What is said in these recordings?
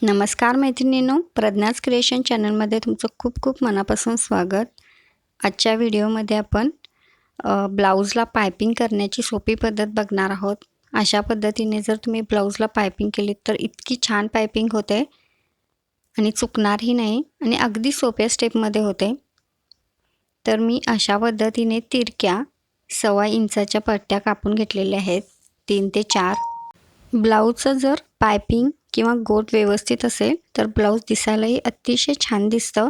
नमस्कार मैत्रिणींनो, प्रज्ञाच क्रिएशन चॅनलमध्ये तुमचं खूप खूप मनापासून स्वागत. आजच्या व्हिडिओमध्ये आपण ब्लाऊजला पायपिंग करण्याची सोपी पद्धत बघणार आहोत. अशा पद्धतीने जर तुम्ही ब्लाऊजला पायपिंग केली तर इतकी छान पायपिंग होते आणि चुकणारही नाही आणि अगदी सोप्या स्टेपमध्ये होते. तर मी अशा पद्धतीने तिरक्या 1.25 इंचाच्या पट्ट्या कापून घेतलेल्या आहेत, 3 ते 4. ब्लाऊजचं जर पायपिंग किंवा गोट व्यवस्थित असेल तर ब्लाऊज दिसायलाही अतिशय छान दिसतं.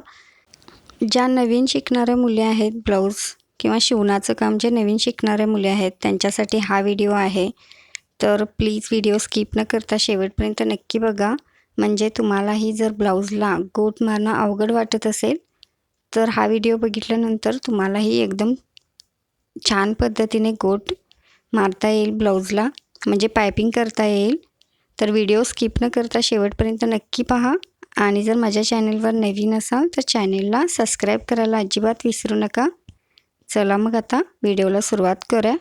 ज्या नवीन शिकणाऱ्या मुली आहेत ब्लाऊज किंवा शिवणाचं काम जे नवीन शिकणाऱ्या मुली आहेत त्यांच्यासाठी हा व्हिडिओ आहे. तर प्लीज व्हिडिओ स्किप न करता शेवटपर्यंत नक्की बघा. म्हणजे तुम्हालाही जर ब्लाऊजला गोट मारणं अवघड वाटत असेल तर हा व्हिडिओ बघितल्यानंतर तुम्हालाही एकदम छान पद्धतीने गोट मारता येईल ब्लाऊजला, म्हणजे पायपिंग करता येईल. तर व्हिडिओ स्किप न करता शेवटपर्यंत नक्की पहा. आणि जर माझ्या चॅनलवर नवीन असाल तर चॅनलला सबस्क्राईब करायला अजिबात विसरू नका. चला मग आता व्हिडिओला सुरुवात करूया.